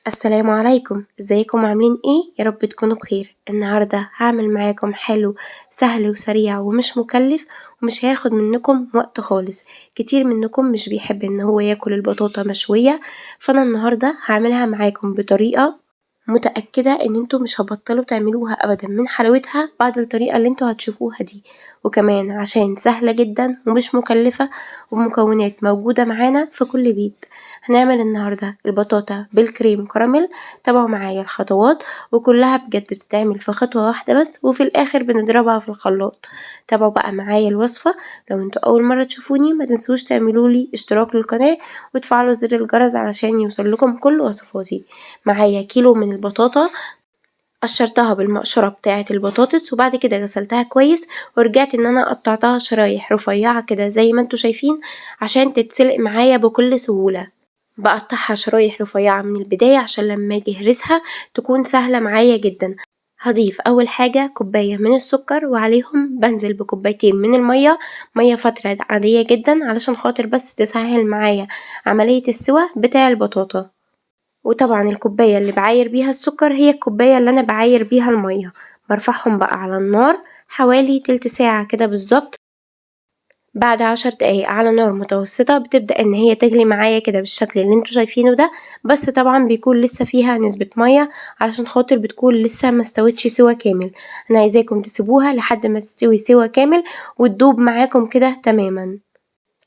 السلام عليكم، ازيكم عاملين ايه؟ يا رب تكونوا بخير. النهاردة هعمل معاكم حلو سهل وسريع ومش مكلف ومش هياخد منكم وقت خالص. كتير منكم مش بيحب ان هو ياكل البطاطا مشوية، فانا النهاردة هعملها معاكم بطريقة متأكدة ان انتوا مش هتبطلوا تعملوها ابدا من حلاوتها بعد الطريقة اللي انتوا هتشوفوها دي. وكمان عشان سهلة جدا ومش مكلفة ومكونات موجودة معانا في كل بيت. هنعمل النهاردة البطاطا بالكريم كراميل. تابعوا معايا الخطوات وكلها بجد بتتعمل في خطوة واحدة بس، وفي الآخر بنضربها في الخلاط. تابعوا بقى معايا الوصفة. لو انتوا أول مرة تشوفوني ما تنسوش تعملولي اشتراك للقناة وتفعلوا زر الجرس علشان يوصلكم كل وصفاتي. معايا كيلو من البطاطا، قشرتها بالمقشرة بتاعة البطاطس وبعد كده غسلتها كويس ورجعت ان انا قطعتها شرايح رفيعة كده زي ما انتوا شايفين عشان تتسلق معايا بكل سهولة. بقطعها شرايح رفيعة من البداية عشان لما اجي اهرسها تكون سهلة معايا جدا. هضيف اول حاجة كوباية من السكر وعليهم بنزل بكوبايتين من المية، مية فترة عادية جدا علشان خاطر بس تسهل معايا عملية السوى بتاع البطاطا. وطبعا الكوباية اللي بعاير بيها السكر هي الكوباية اللي انا بعاير بيها المية. برفعهم بقى على النار حوالي تلت ساعة كده بالظبط. بعد 10 دقايق على نار متوسطة بتبدأ ان هي تغلي معايا كده بالشكل اللي انتوا شايفينه ده، بس طبعا بيكون لسه فيها نسبة مية علشان خاطر بتكون لسه ما استوتش سوا كامل. انا عايزاكم تسيبوها لحد ما تستوي سوا كامل وتدوب معاكم كده تماما.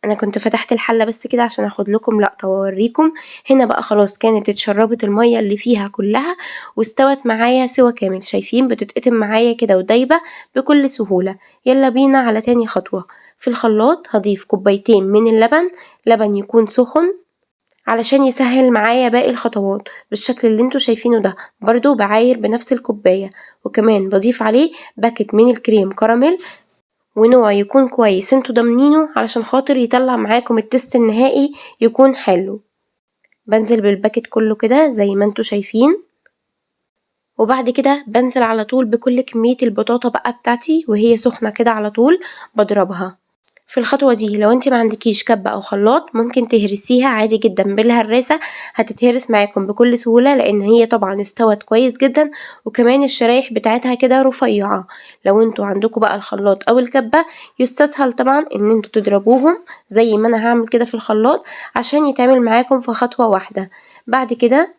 انا كنت فتحت الحلة بس كده عشان اخد لكم لقطة واوريكم. هنا بقى خلاص كانت اتشربت المية اللي فيها كلها واستوت معايا سوا كامل، شايفين بتتقطم معايا كده ودايبة بكل سهولة. يلا بينا على تاني خطوة. في الخلاط هضيف كوبايتين من اللبن، لبن يكون سخن علشان يسهل معايا باقي الخطوات بالشكل اللي انتوا شايفينه ده. برضو بعاير بنفس الكوباية، وكمان بضيف عليه باكت من الكريم كراميل ونوع يكون كويس انتوا ضامنينه علشان خاطر يطلع معاكم التست النهائي يكون حلو. بنزل بالباكت كله كده زي ما انتوا شايفين، وبعد كده بنزل على طول بكل كمية البطاطا بقى بتاعتي وهي سخنة كده على طول بضربها. في الخطوة دي لو انت ما عندكيش كبة او خلاط ممكن تهرسيها عادي جدا بالهراسة، هتتهرس معاكم بكل سهولة لان هي طبعا استوت كويس جدا وكمان الشرايح بتاعتها كده رفيعة. لو انتوا عندكم بقى الخلاط او الكبة يستسهل طبعا ان انتوا تضربوهم زي ما انا هعمل كده في الخلاط عشان يتعمل معاكم في خطوة واحدة. بعد كده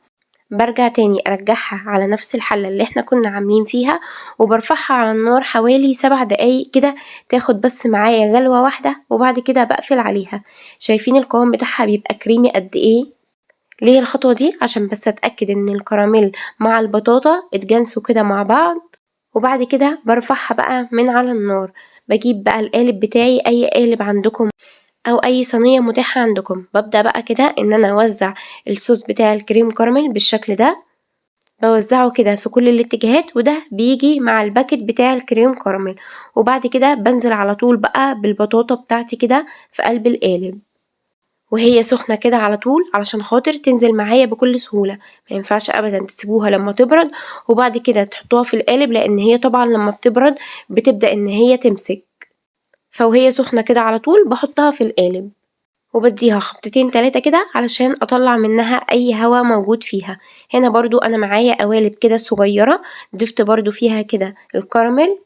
برجع تاني ارجعها على نفس الحلة اللي احنا كنا عاملين فيها وبرفعها على النار حوالي 7 دقايق كده تاخد بس معايا غلوة واحدة وبعد كده بقفل عليها. شايفين القوام بتاعها بيبقى كريمي قد ايه؟ ليه الخطوة دي؟ عشان بس اتأكد ان الكراميل مع البطاطا اتجانسوا كده مع بعض. وبعد كده برفعها بقى من على النار. بجيب بقى القالب بتاعي، اي قالب عندكم او اي صينية متاحة عندكم، ببدأ بقى كده ان انا اوزع الصوص بتاع الكريم كراميل بالشكل ده. بوزعه كده في كل الاتجاهات وده بيجي مع الباكت بتاع الكريم كراميل. وبعد كده بنزل على طول بقى بالبطاطا بتاعتي كده في قلب القالب وهي سخنة كده على طول علشان خاطر تنزل معايا بكل سهولة. ما ينفعش ابدا تسيبوها لما تبرد وبعد كده تحطوها في القالب لان هي طبعا لما بتبرد بتبدأ ان هي تمسك، فوهي سخنة كده على طول بحطها في القالب وبديها خبطتين 3 كده علشان اطلع منها اي هوا موجود فيها. هنا برضو انا معايا قوالب كده صغيرة ضفت برضو فيها كده الكراميل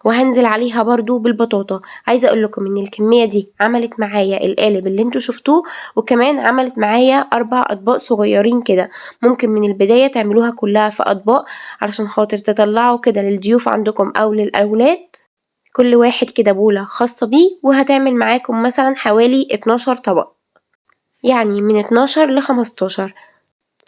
وهنزل عليها برضو بالبطاطا. عايزة اقول لكم ان الكمية دي عملت معايا القالب اللي انتوا شفتوه وكمان عملت معايا 4 اطباق صغيرين كده. ممكن من البداية تعملوها كلها في اطباق علشان خاطر تطلعوا كده للضيوف عندكم او للاولاد كل واحد كده بولة خاصة بيه، وهتعمل معاكم مثلا حوالي 12 طبق، يعني من 12 ل15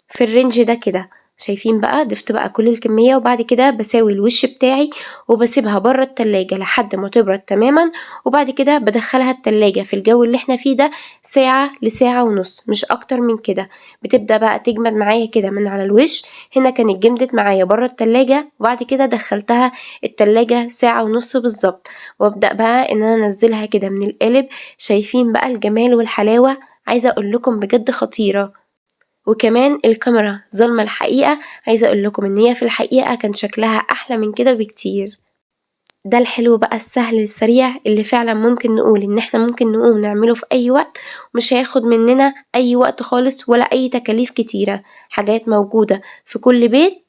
في الرينج ده كده. شايفين بقى ضفت بقى كل الكمية وبعد كده بساوي الوش بتاعي وبسيبها بره التلاجة لحد ما تبرد تماما. وبعد كده بدخلها التلاجة في الجو اللي احنا فيه ده ساعة لساعة ونص مش اكتر من كده. بتبدأ بقى تجمد معايا كده من على الوش. هنا كانت جمدت معايا بره التلاجة وبعد كده دخلتها التلاجة ساعة ونص بالظبط. وابدأ بقى ان انا انزلها كده من القالب. شايفين بقى الجمال والحلاوة؟ عايزة اقول لكم بجد خطيرة. وكمان الكاميرا ظلمة الحقيقة، عايزة اقول لكم ان هي في الحقيقة كان شكلها احلى من كده بكتير. ده الحلو بقى السهل السريع اللي فعلًا ممكن نقول إن إحنا ممكن نقوم نعمله في أي وقت، ومش هياخد مننا أي وقت خالص ولا أي تكاليف كتيرة، حاجات موجودة في كل بيت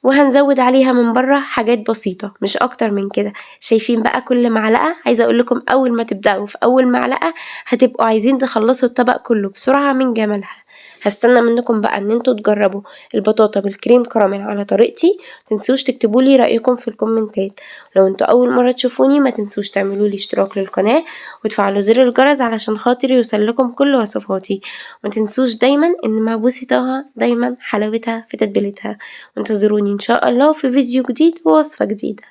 وهنزود عليها من برّه حاجات بسيطة مش أكتر من كده. شايفين بقى كل معلقة، عايزة أقول لكم أول ما تبدأوا في أول معلقة هتبقوا عايزين تخلّصوا الطبق كله بسرعة من جمالها. هاستنى منكم بقى إن أنتم تجربوا البطاطا بالكريم كراميل على طريقتي، متنسوش تكتبوا لي رأيكم في الكومنتات. لو أنتم أول مرة تشوفوني ما تنسوش تعملوا لي اشتراك للقناة وتفعلوا زر الجرس علشان خاطر يوصلكم كل وصفاتي. وما تنسوش دايمًا إن معبوسي طه دايمًا حلاوتها في تتبيلتها. وانتظروني إن شاء الله في فيديو جديد ووصفة جديدة.